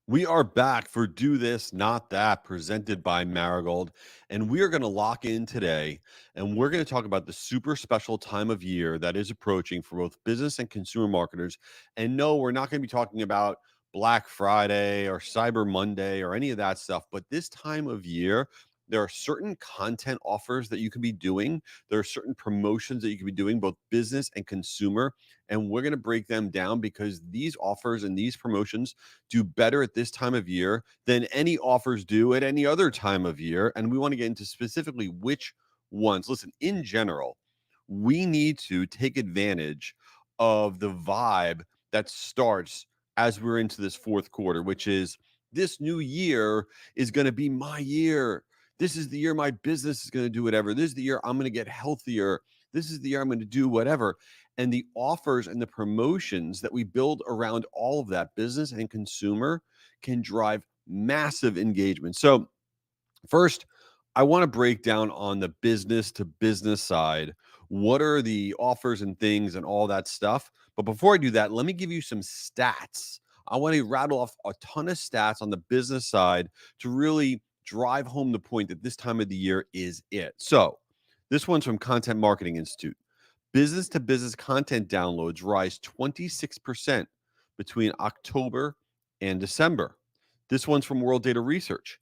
We are back for Do This, Not That, presented by Marigold. And we are going to lock in today and we're going to talk about the super special time of year that is approaching for both business and consumer marketers. And no, we're not going to be talking about Black Friday or Cyber Monday or any of that stuff. But this time of year, there are certain content offers that you can be doing. There are certain promotions that you can be doing, both business and consumer. And we're going to break them down because these offers and these promotions do better at this time of year than any offers do at any other time of year. And we want to get into specifically which ones. Listen, in general, we need to take advantage of the vibe that starts as we're into this fourth quarter, which is this new year is going to be my year. This is the year my business is going to do whatever. This is the year I'm going to get healthier. This is the year I'm going to do whatever. And the offers and the promotions that we build around all of that business and consumer can drive massive engagement. So, first, I want to break down on the business to business side. What are the offers and things and all that stuff? But before I do that, let me give you some stats. I want to rattle off a ton of stats on the business side to really drive home the point that this time of the year is it. So, this one's from Content Marketing Institute. Business to business content downloads rise 26% between October and December. This one's from World Data Research.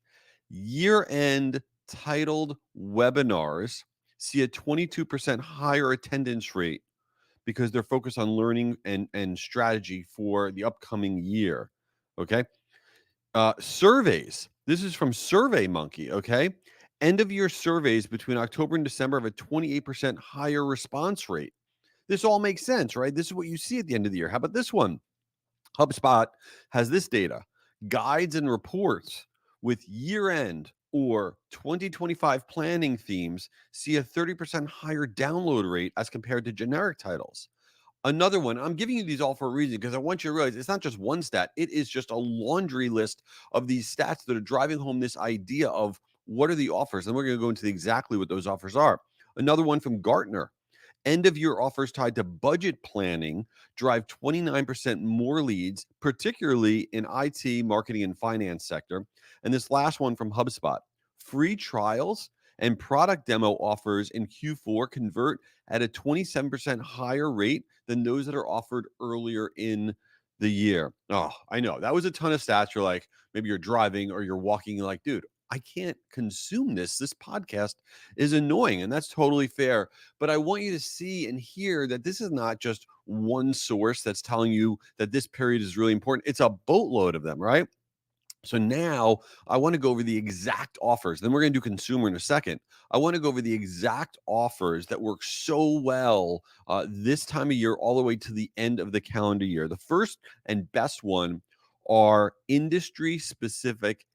Year-end titled webinars see a 22% higher attendance rate because they're focused on learning and strategy for the upcoming year. Okay. Surveys. This is from SurveyMonkey. Okay. End of year surveys between October and December have a 28% higher response rate. This all makes sense, right? This is what you see at the end of the year. How about this one? HubSpot has this data. Guides and reports with year-end or 2025 planning themes see a 30% higher download rate as compared to generic titles. Another one, I'm giving you these all for a reason because I want you to realize it's not just one stat, it is just a laundry list of these stats that are driving home this idea of what are the offers. And we're going to go into exactly what those offers are. Another one from Gartner. End of year offers tied to budget planning drive 29% more leads, particularly in IT, marketing, and finance sector. And this last one from HubSpot. Free trials and product demo offers in Q4 convert at a 27% higher rate than those that are offered earlier in the year. Oh, I know. That was a ton of stats. You're like, maybe you're driving or you're walking, you're like, dude, I can't consume this. This podcast is annoying. And that's totally fair. But I want you to see and hear that this is not just one source that's telling you that this period is really important. It's a boatload of them, right? So now I want to go over the exact offers. Then we're going to do consumer in a second. I want to go over the exact offers that work so well this time of year, all the way to the end of the calendar year. The first and best one are industry specific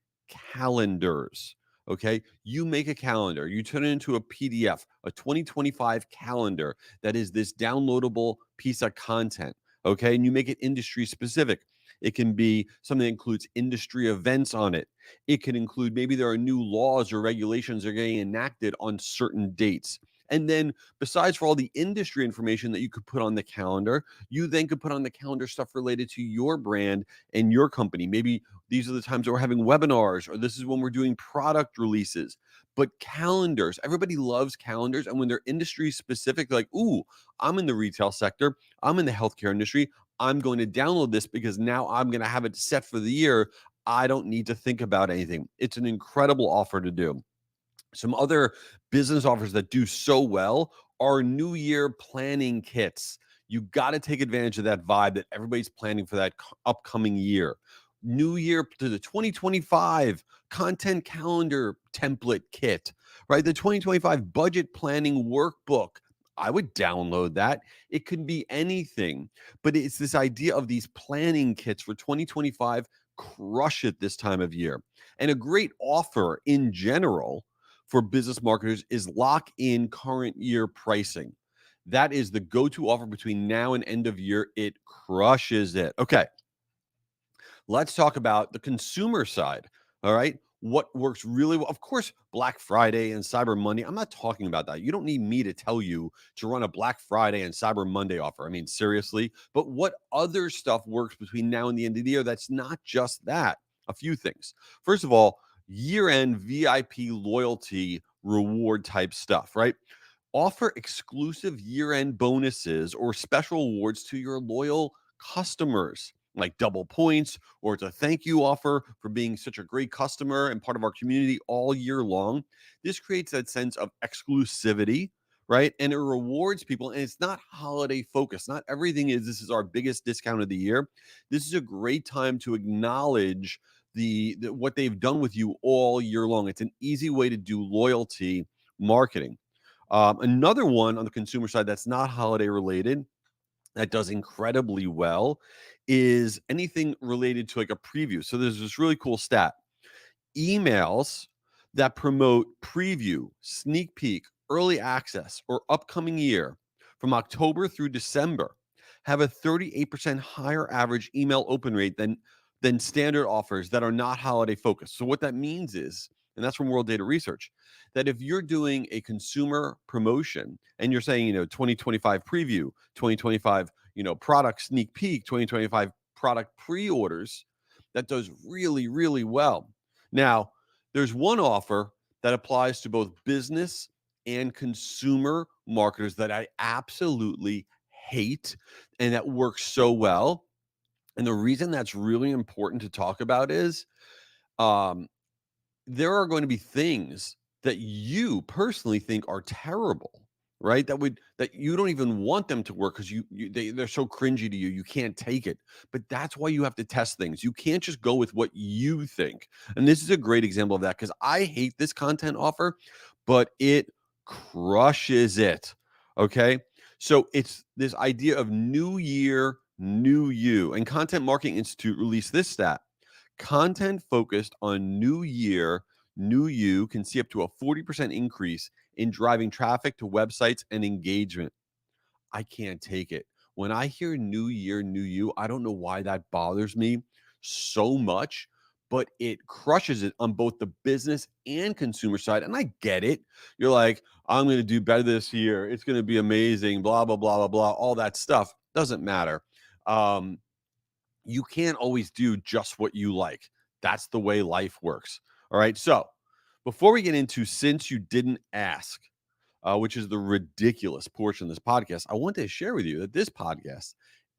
calendars. Okay. You make a calendar, you turn it into a PDF, a 2025 calendar that is this downloadable piece of content. Okay. And you make it industry specific. It can be something that includes industry events on it. It can include maybe there are new laws or regulations that are getting enacted on certain dates. And then, besides for all the industry information that you could put on the calendar, you then could put on the calendar stuff related to your brand and your company. Maybe these are the times that we're having webinars, or this is when we're doing product releases. But calendars, everybody loves calendars. And when they're industry specific, they're like, ooh, I'm in the retail sector, I'm in the healthcare industry. I'm going to download this because now I'm going to have it set for the year. I don't need to think about anything. It's an incredible offer to do. Some other business offers that do so well are New Year planning kits. You got to take advantage of that vibe that everybody's planning for that upcoming year. New Year to the 2025 content calendar template kit, right? The 2025 budget planning workbook. I would download that. It could be anything, but it's this idea of these planning kits for 2025. Crush it this time of year. And a great offer in general for business marketers is lock in current year pricing. That is the go-to offer between now and end of year. It crushes it. Okay. Let's talk about the consumer side. All right. What works really well? Of course, Black Friday and Cyber Monday. I'm not talking about that. You don't need me to tell you to run a Black Friday and Cyber Monday offer. I mean, seriously. But what other stuff works between now and the end of the year that's not just that? A few things. First of all, year-end VIP loyalty reward type stuff, right? Offer exclusive year-end bonuses or special awards to your loyal customers, like double points, or it's a thank you offer for being such a great customer and part of our community all year long. This creates that sense of exclusivity, right? And it rewards people, and it's not holiday focused. Not everything is this is our biggest discount of the year. This is a great time to acknowledge the what they've done with you all year long. It's an easy way to do loyalty marketing. Another one on the consumer side that's not holiday related that does incredibly well is anything related to like a preview. So there's this really cool stat. Emails that promote preview, sneak peek, early access, or upcoming year from October through December have a 38% higher average email open rate than standard offers that are not holiday focused. So what that means is, and that's from World Data Research, that if you're doing a consumer promotion and you're saying, 2025 preview, 2025, product sneak peek, 2025 product pre-orders, that does really, really well. Now, there's one offer that applies to both business and consumer marketers that I absolutely hate and that works so well. And the reason that's really important to talk about is um, there are going to be things that you personally think are terrible, right? That you don't even want them to work because they're so cringy to you, you can't take it. But that's why you have to test things. You can't just go with what you think. And this is a great example of that because I hate this content offer, but it crushes it. Okay. So it's this idea of new year, new you. And Content Marketing Institute released this stat. Content focused on new year, new you can see up to a 40% increase in driving traffic to websites and engagement. I can't take it. When I hear new year, new you, I don't know why that bothers me so much, but it crushes it on both the business and consumer side. And I get it. You're like, I'm going to do better this year. It's going to be amazing, blah, blah, blah, blah, blah. All that stuff doesn't matter. Um, you can't always do just what you like. That's the way life works. All right. So before we get into Since You Didn't Ask, which is the ridiculous portion of this podcast, I want to share with you that this podcast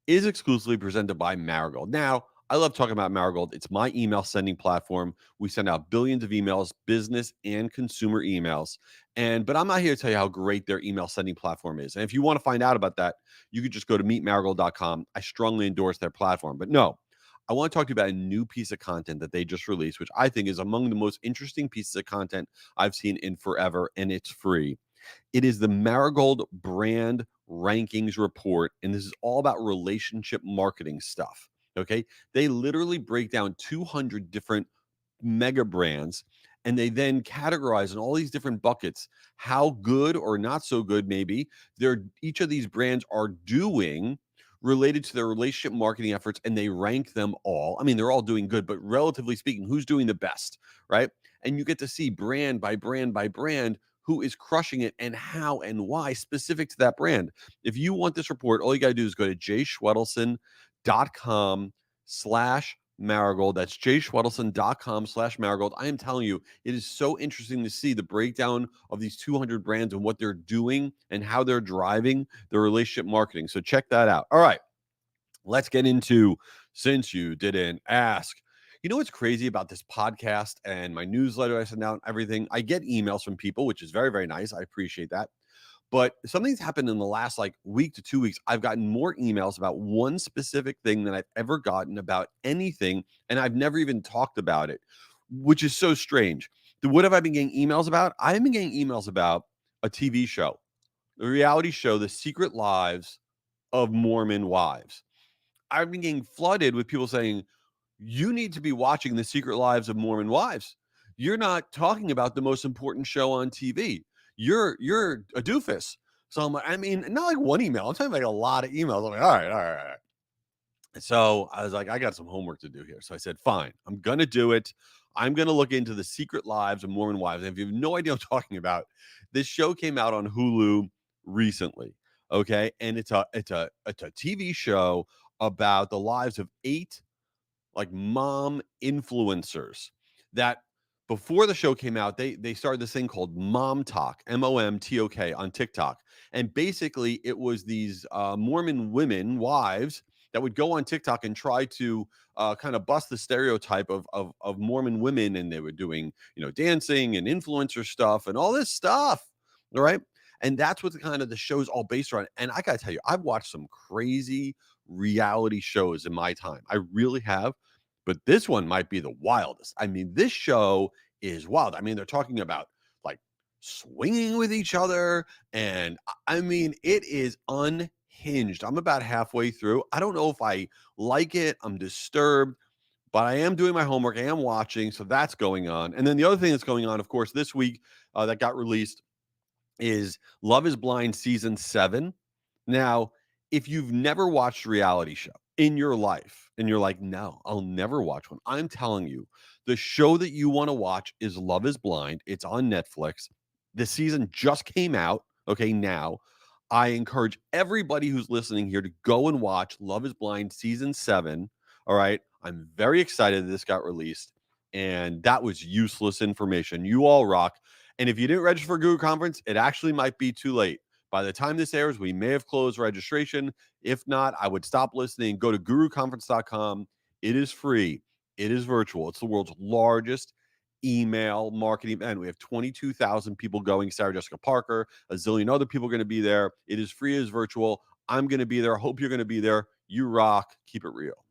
is exclusively presented by Marigold. Now, I love talking about Marigold. It's my email sending platform. We send out billions of emails, business and consumer emails. But I'm not here to tell you how great their email sending platform is. And if you want to find out about that, you could just go to meetmarigold.com. I strongly endorse their platform. But no, I want to talk to you about a new piece of content that they just released, which I think is among the most interesting pieces of content I've seen in forever, and it's free. It is the Marigold Brand Rankings Report, and this is all about relationship marketing stuff. Okay. They literally break down 200 different mega brands and they then categorize in all these different buckets how good or not so good maybe each of these brands are doing related to their relationship marketing efforts, and they rank them all. I mean, they're all doing good, but relatively speaking, who's doing the best, right? And you get to see brand by brand by brand who is crushing it and how and why specific to that brand. If you want this report, all you got to do is go to jschwedelson.com/Marigold. That's jschwedelson.com/Marigold. I am telling you, it is so interesting to see the breakdown of these 200 brands and what they're doing and how they're driving their relationship marketing. So check that out. All right, let's get into Since You Didn't Ask. You know what's crazy about this podcast and my newsletter I send out, everything? I get emails from people, which is very, very nice. I appreciate that. But something's happened in the last like week to 2 weeks. I've gotten more emails about one specific thing than I've ever gotten about anything. And I've never even talked about it, which is so strange. What have I been getting emails about? I've been getting emails about a TV show, the reality show, The Secret Lives of Mormon Wives. I've been getting flooded with people saying, you need to be watching The Secret Lives of Mormon Wives. You're not talking about the most important show on TV. You're a doofus. So I'm like, I mean, not like one email. I'm talking like a lot of emails. I'm like, all right, all right, all right. So I was like, I got some homework to do here. So I said, fine, I'm gonna do it. I'm gonna look into The Secret Lives of Mormon Wives. And if you have no idea what I'm talking about, this show came out on Hulu recently. Okay, and it's a TV show about the lives of 8 like mom influencers that before the show came out, they started this thing called Mom Talk, MOMTOK on TikTok. And basically it was these Mormon women, wives, that would go on TikTok and try to kind of bust the stereotype of Mormon women, and they were doing, dancing and influencer stuff and all this stuff. All right. And that's what the kind of the show's all based around. And I gotta tell you, I've watched some crazy reality shows in my time. I really have. But this one might be the wildest. I mean, this show is wild. I mean, they're talking about like swinging with each other. And I mean, it is unhinged. I'm about halfway through. I don't know if I like it. I'm disturbed, but I am doing my homework. I am watching. So that's going on. And then the other thing that's going on, of course, this week that got released is Love is Blind season 7. Now, if you've never watched a reality show in your life and you're like, "No, I'll never watch one." I'm telling you, the show that you want to watch is Love is Blind. It's on Netflix. The season just came out, okay, now. I encourage everybody who's listening here to go and watch Love is Blind season 7, all right? I'm very excited that this got released, and that was useless information. You all rock. And if you didn't register for Guru Conference, it actually might be too late. By the time this airs, we may have closed registration. If not, I would stop listening. Go to guruconference.com. It is free. It is virtual. It's the world's largest email marketing event. We have 22,000 people going. Sarah Jessica Parker, a zillion other people are going to be there. It is free. It is virtual. I'm going to be there. Hope you're going to be there. You rock. Keep it real.